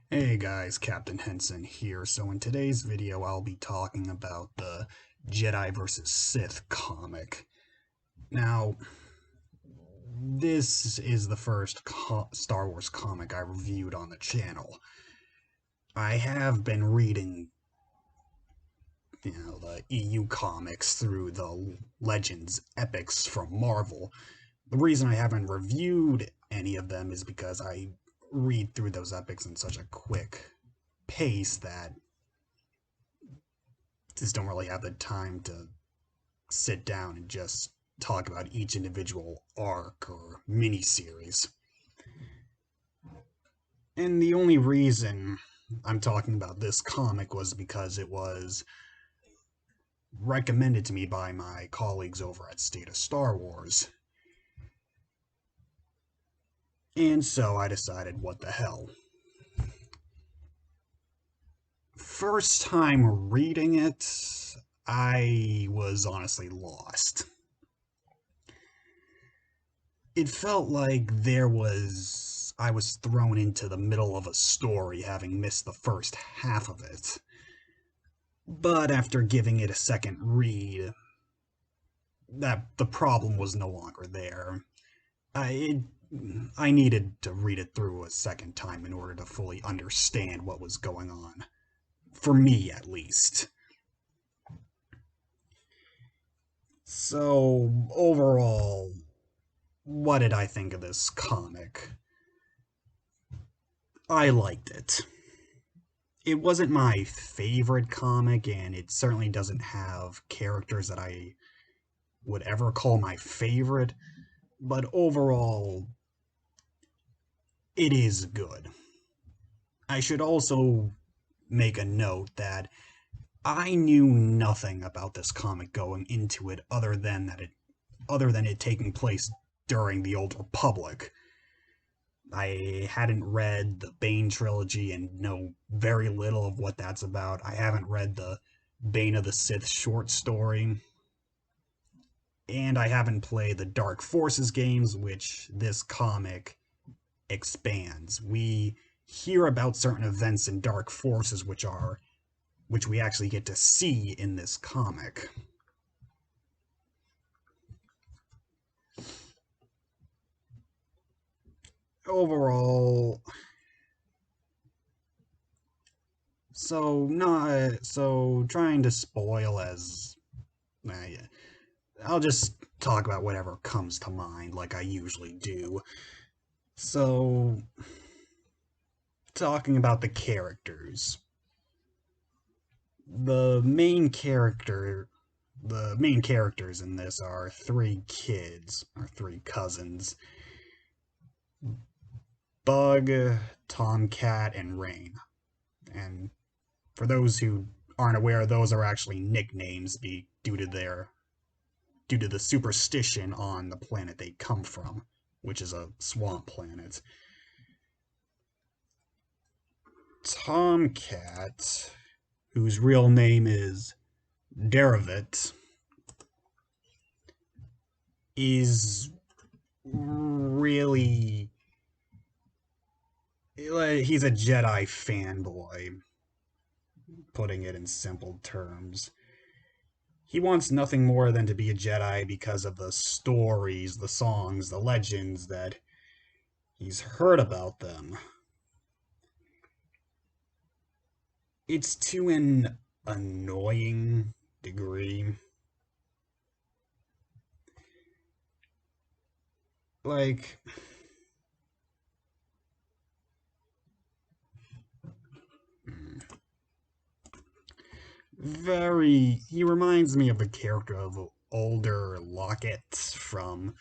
Hey guys, Captain Henson here. So in today's video, I'll be talking about the Jedi vs. Sith comic. Now, this is the first Star Wars comic I reviewed on the channel. I have been reading, the EU comics through the Legends epics from Marvel. The reason I haven't reviewed any of them is because I read through those epics in such a quick pace that just don't really have the time to sit down and just talk about each individual arc or miniseries. And the only reason I'm talking about this comic was because it was recommended to me by my colleagues over at State of Star Wars. And so I decided, what the hell. First time reading it, I was honestly lost. It felt like I was thrown into the middle of a story, having missed the first half of it. But after giving it a second read, the problem was no longer there. I needed to read it through a second time in order to fully understand what was going on. For me, at least. So, overall, what did I think of this comic? I liked it. It wasn't my favorite comic, and it certainly doesn't have characters that I would ever call my favorite, but overall, it is good. I should also make a note that I knew nothing about this comic going into it other than it taking place during the Old Republic. I hadn't read the Bane trilogy and know very little of what that's about. I haven't read the Bane of the Sith short story. And I haven't played the Dark Forces games, which this comic expands. We hear about certain events in Dark Forces which we actually get to see in this comic. Overall, so trying to spoil as I'll just talk about whatever comes to mind like I usually do. So, talking about the characters. The main character the main characters in this are three kids, or three cousins. Bug, Tomcat, and Rain. And for those who aren't aware, those are actually nicknames due to the superstition on the planet they come from, which is a swamp planet. Tomcat, whose real name is Derivit, is really he's a Jedi fanboy, putting it in simple terms. He wants nothing more than to be a Jedi because of the stories, the songs, the legends that he's heard about them. It's to an annoying degree. Like, he reminds me of the character of older Lockett from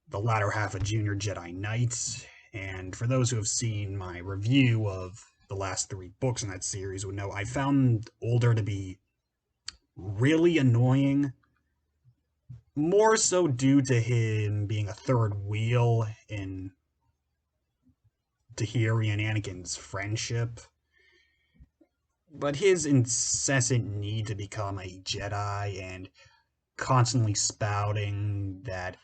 the latter half of Junior Jedi Knights. And for those who have seen my review of the last three books in that series would know I found Older to be really annoying, more so due to him being a third wheel in Tahiri and Anakin's friendship. But his incessant need to become a Jedi and constantly spouting that,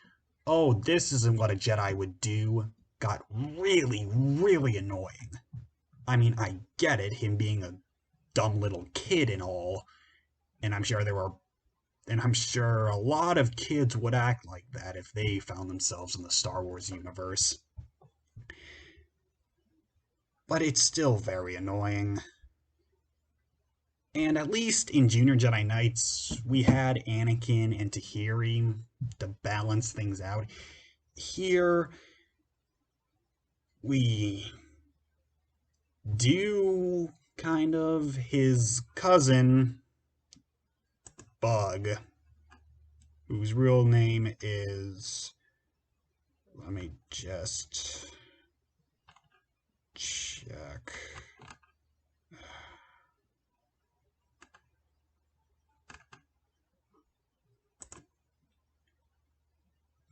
oh, this isn't what a Jedi would do, got really, really annoying. I mean, I get it, him being a dumb little kid and all, and I'm sure a lot of kids would act like that if they found themselves in the Star Wars universe. But it's still very annoying. And at least in Junior Jedi Knights, we had Anakin and Tahiri to balance things out. Here, we do kind of his cousin, Bug, whose real name is. Let me just check.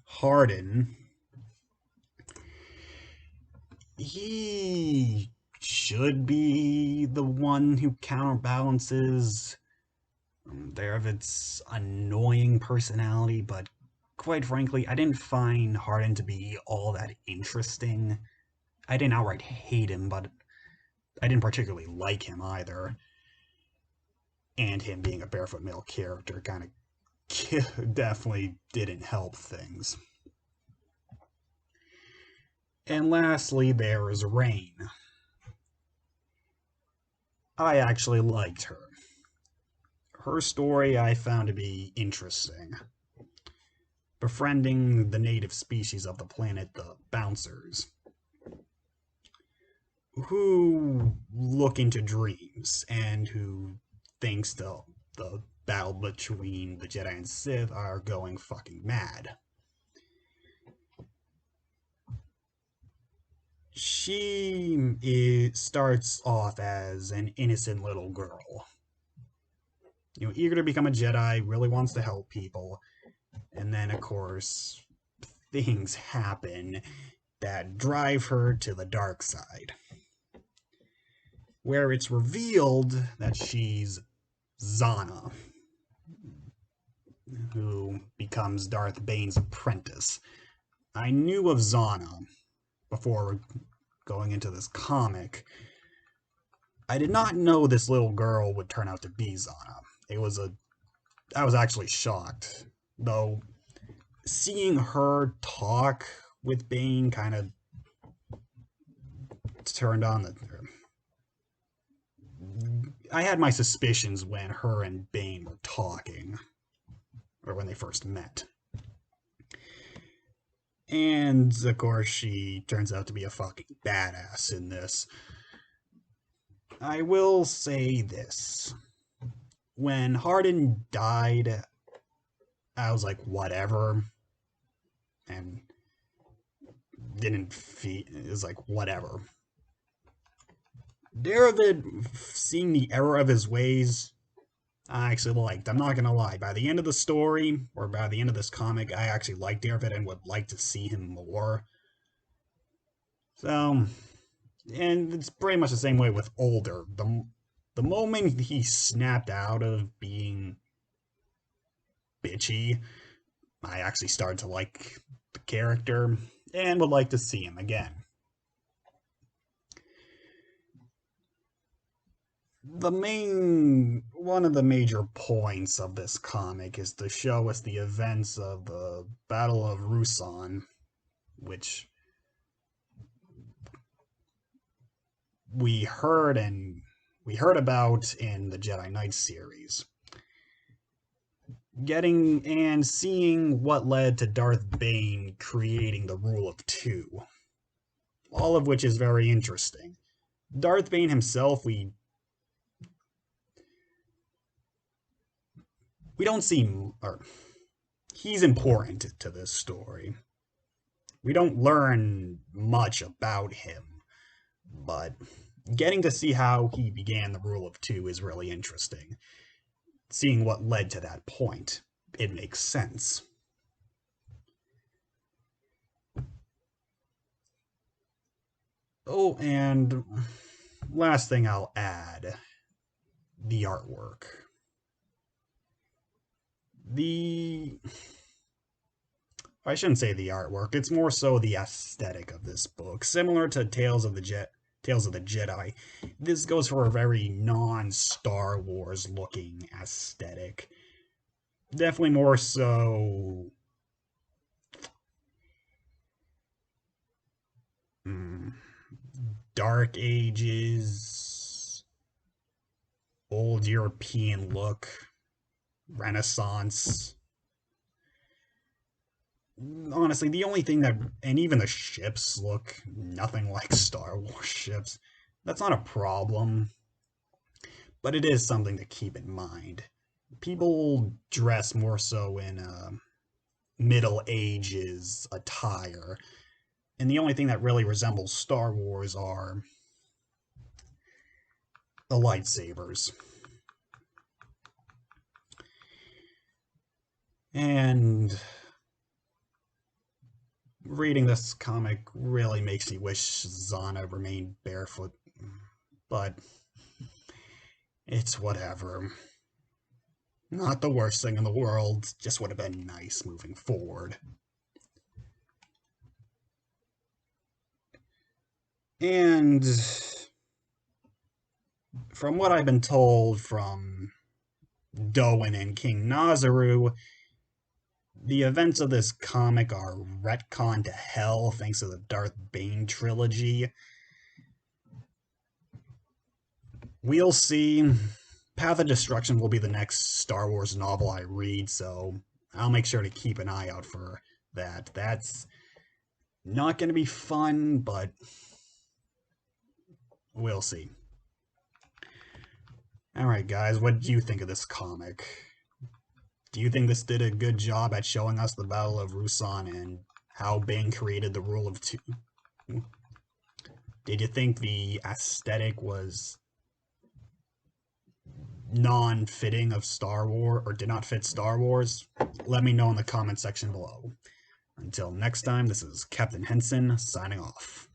Hardin. He should be the one who counterbalances David's annoying personality, but quite frankly, I didn't find Hardin to be all that interesting. I didn't outright hate him, but I didn't particularly like him either. And him being a barefoot male character kind of definitely didn't help things. And lastly, there is Rain. I actually liked her. Her story I found to be interesting. Befriending the native species of the planet, the Bouncers, who look into dreams and who thinks the battle between the Jedi and Sith are going fucking mad. She starts off as an innocent little girl. Eager to become a Jedi, really wants to help people. And then, of course, things happen that drive her to the dark side, where it's revealed that she's Zana, who becomes Darth Bane's apprentice. I knew of Zana before going into this comic. I did not know this little girl would turn out to be Zana. I was actually shocked, though. Seeing her talk with Bane kind of turned on the. I had my suspicions when her and Bane were talking, or when they first met. And, of course, she turns out to be a fucking badass in this. I will say this. When Hardin died, I was like, whatever. And didn't feel. It was like, whatever. David, seeing the error of his ways, I actually liked. I'm not gonna lie. By the end of the story, or by the end of this comic, I actually liked David and would like to see him more. So, and it's pretty much the same way with Older. The moment he snapped out of being bitchy, I actually started to like the character and would like to see him again. One of the major points of this comic is to show us the events of the Battle of Ruusan, which we heard about in the Jedi Knight series. Getting and seeing what led to Darth Bane creating the Rule of Two, all of which is very interesting. Darth Bane himself, we don't see, or he's important to this story. We don't learn much about him, but getting to see how he began the Rule of Two is really interesting. Seeing what led to that point, it makes sense. Oh, and last thing I'll add, the artwork. I shouldn't say the artwork, it's more so the aesthetic of this book. Similar to Tales of the Jet. Tales of the Jedi. This goes for a very non-Star Wars looking aesthetic. Definitely more so Dark Ages, old European look, Renaissance. Honestly, the only thing that, and even the ships look nothing like Star Wars ships. That's not a problem, but it is something to keep in mind. People dress more so in Middle Ages attire, and the only thing that really resembles Star Wars are the lightsabers. And reading this comic really makes me wish Zana remained barefoot, but it's whatever. Not the worst thing in the world, just would have been nice moving forward. And from what I've been told from Doan and King Nazaru, the events of this comic are retconned to hell thanks to the Darth Bane trilogy. We'll see. Path of Destruction will be the next Star Wars novel I read, so I'll make sure to keep an eye out for that. That's not going to be fun, but we'll see. Alright, guys, what do you think of this comic? Do you think this did a good job at showing us the Battle of Ruusan and how Bane created the rule of two? Did you think the aesthetic was non-fitting of Star Wars, or did not fit Star Wars? Let me know in the comment section below. Until next time, this is Captain Henson signing off.